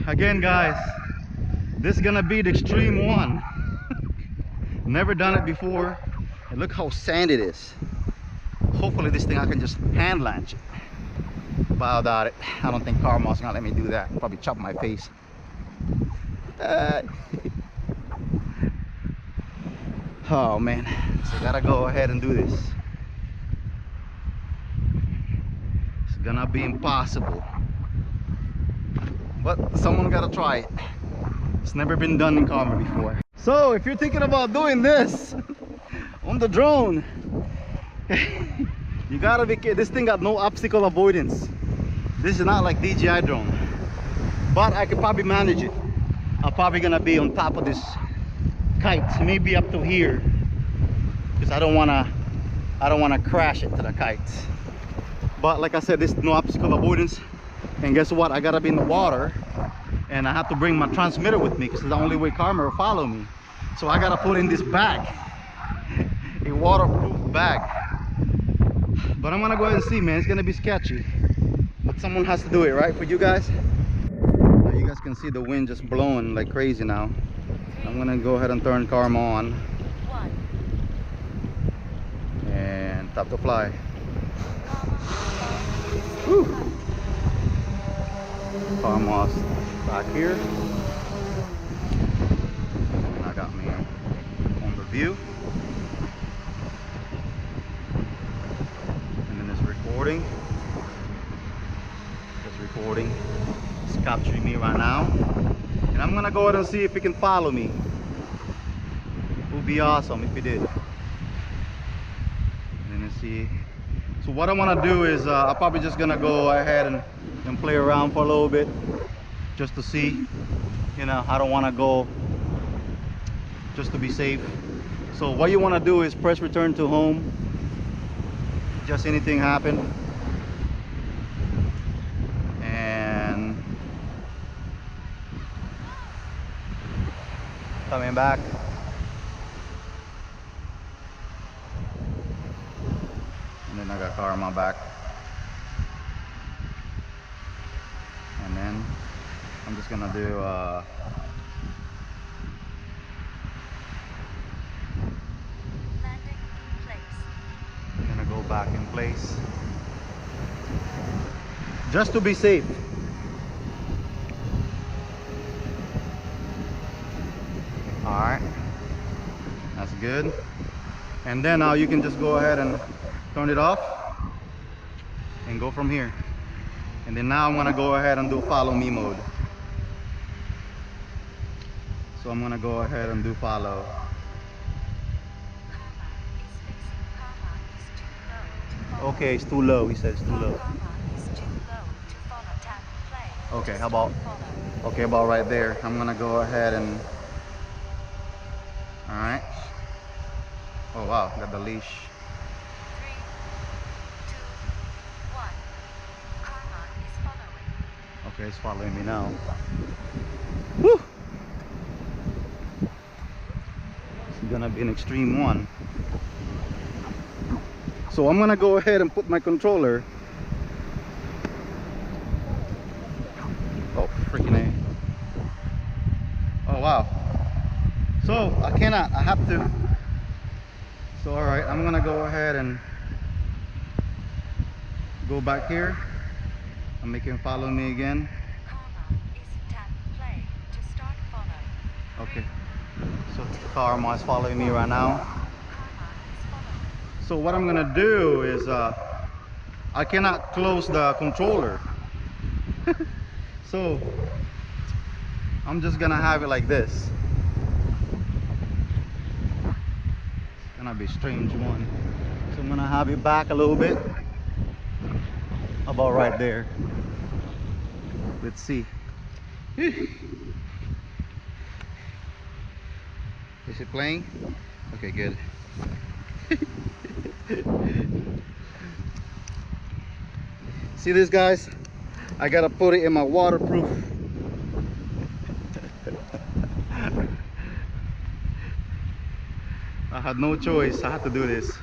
Again, guys, this is gonna be the extreme one. Never done it before, and look how sandy it is. Hopefully this thing I can just hand launch it, but I doubt it. I don't think Karma's gonna let me do that. Probably chop my face. Oh man, so I gotta go ahead and do this. It's gonna be impossible, but someone gotta try it. It's never been done in Karma before. So if you're thinking about doing this on the drone, you gotta be careful. This thing got no obstacle avoidance. This is not like DJI drone, but I could probably manage it. I'm probably gonna be on top of this kite, maybe up to here, because I don't wanna crash it to the kite. But like I said, this is no obstacle avoidance. And guess what? I gotta be in the water, and I have to bring my transmitter with me because it's the only way Karma will follow me. So I gotta put in this bag, a waterproof bag. But I'm gonna go ahead and see, man. It's gonna be sketchy, but someone has to do it, right? For you guys. Now you guys can see the wind just blowing like crazy now. I'm gonna go ahead and turn Karma on and tap to fly. Whew. Karma's back here, and I got me on the view, and then it's recording. It's capturing me right now, and I'm gonna go ahead and see if it can follow me. It would be awesome if it did. And then see. So what I want to do is I'm probably just gonna go ahead and play around for a little bit, just to see. You know, I don't want to go, just to be safe. So what you want to do is press return to home, just anything happen, and coming back. And then I got Karma back, and then I'm just gonna do landing place. I'm gonna go back in place just to be safe. All right, that's good. And then now you can just go ahead and turn it off and go from here. And then now I'm gonna go ahead and do follow me mode. So I'm gonna go ahead and do follow. Okay, it's too low. He says it's too low. Okay, how about, okay, about right there. I'm gonna go ahead and, all right. Oh wow, got the leash. 3, 2, 1. Karma is following. Okay, it's following me now. Woo! It's gonna be an extreme one. So I'm gonna go ahead and put my controller. Oh, freaking A. Oh wow. So I cannot, I have to. So all right, I'm gonna go ahead and go back here and make him follow me again. Karma is tap play to start follow. Okay, so Karma is following me right now. Karma is following. So what I'm gonna do is I cannot close the controller. So I'm just gonna have it like this. It's gonna be a strange one. So I'm gonna have it back a little bit, about right there. Let's see. Is it playing? Okay, good. See this, guys? I gotta put it in my waterproof. I had no choice. I had to do this.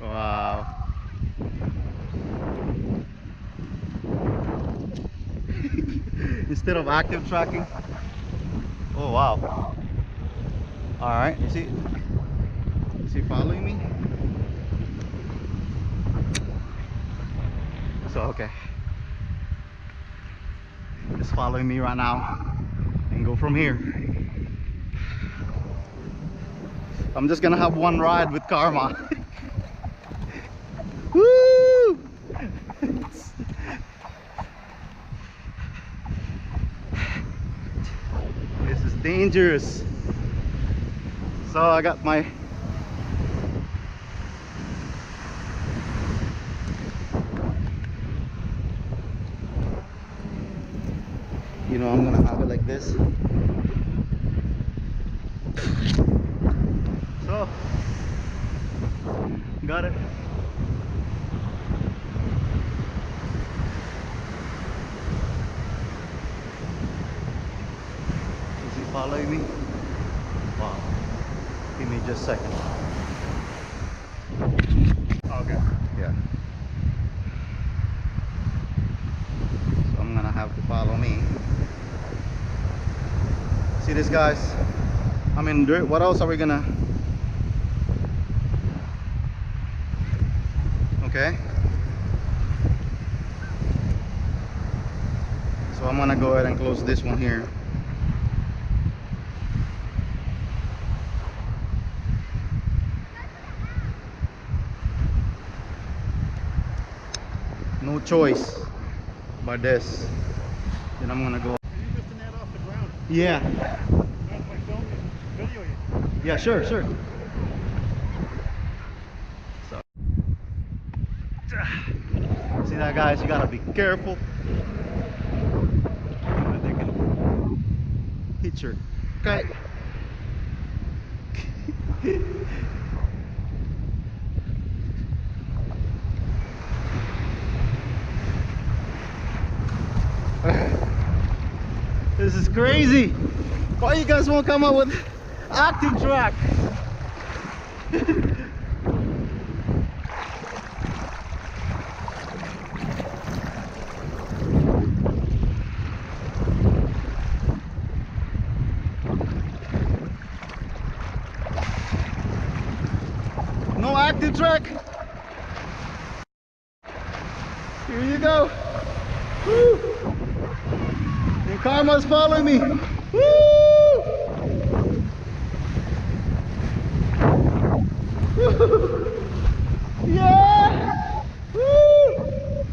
Wow. instead of active tracking. Oh wow. All right, you see? Is he following me? So okay, just following me right now and go from here. I'm just gonna have one ride with Karma. Woo! This is dangerous. So I got my I'm gonna have it like this. So got it. Is he following me? Wow. Give me just a second. Okay. Yeah. So I'm gonna have to follow me. See this, guys? I mean, what else are we gonna? Okay. So I'm gonna go ahead and close this one here. No choice but this. Then I'm gonna go. Can you lift the net off the ground? Yeah. If I film you, video you. Yeah, sure. So. See that, guys? You gotta be careful. They can hit your kite. This is crazy. Why you guys won't come up with active track? No active track. Here you go. Woo. And Karma's following me. Woo. Woo. Yeah. Woo.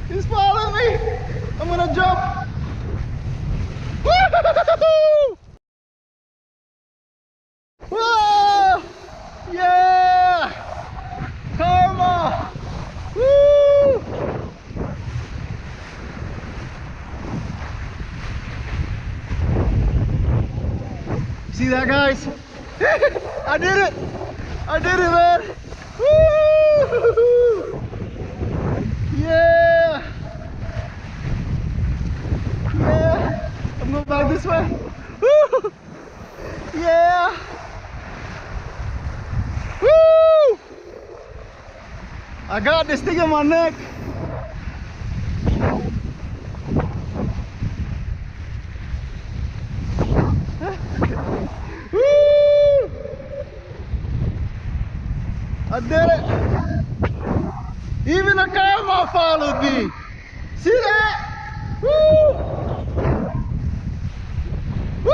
He's following me. I'm gonna jump. Woo. Whoa. Yeah. Karma. Woo. See that, guys? I did it! I did it, man! Woo! Yeah! Yeah! I'm going back this way. Woo! Yeah! Woo! I got this thing on my neck. Woo! I did it! Even a Karma followed me! See that? Woo! Woo!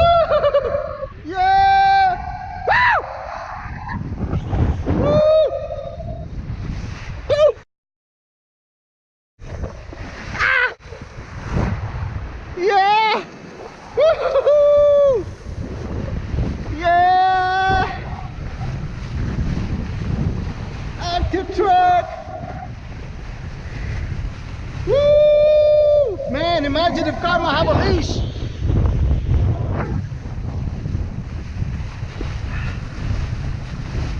Yeah! Woo! Woo! Woo! Ah! Yeah! Woo! Yeah! Active track! Woo! Man, imagine if Karma have a leash!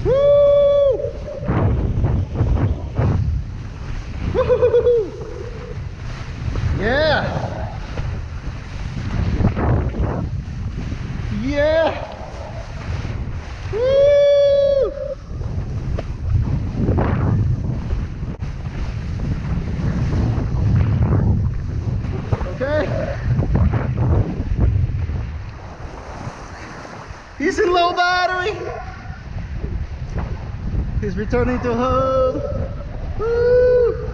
Woo! Woo! Yeah! Yeah! Woo! Okay. He's in low battery. He's returning to hold. Woo!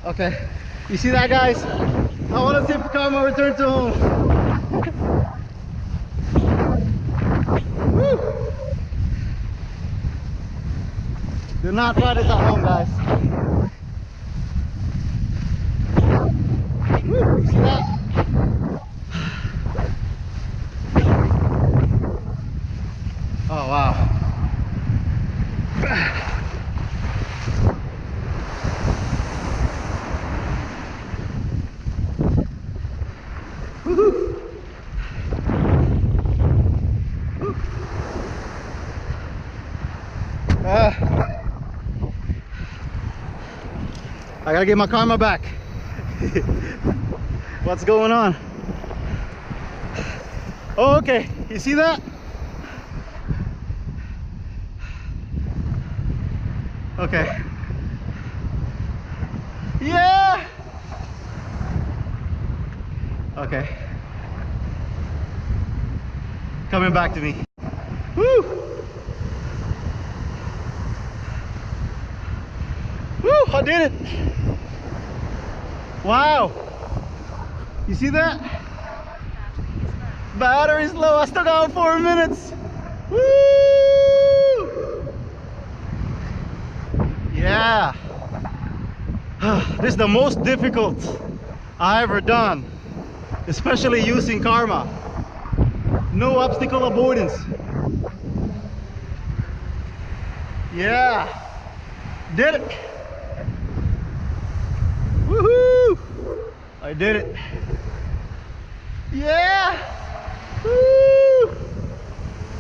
Okay, you see that, guys? I want to see if Karma return to home. Woo! Do not try this at home, guys. Woo! You see that? Oh wow. Woohoo. I gotta get my Karma back. What's going on? Oh, okay, you see that? Okay. Yeah. Okay. Coming back to me. Woo! Woo! I did it! Wow! You see that? Battery's low. I still got 4 minutes. Woo! Yeah. This is the most difficult I ever done, especially using Karma. No obstacle avoidance. Yeah. Did it. Woohoo! I did it. Yeah. Woo!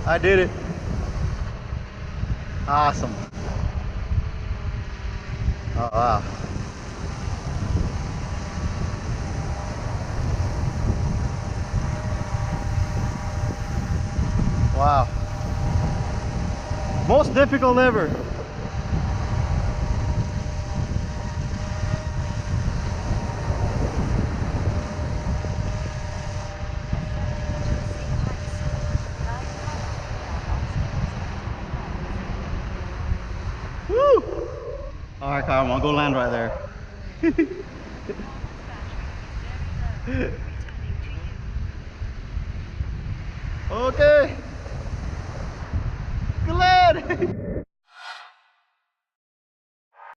I did it. Awesome. Oh wow. Wow. Most difficult ever. Woo! Alright, Karma, I'll go land right there. Okay. Glad.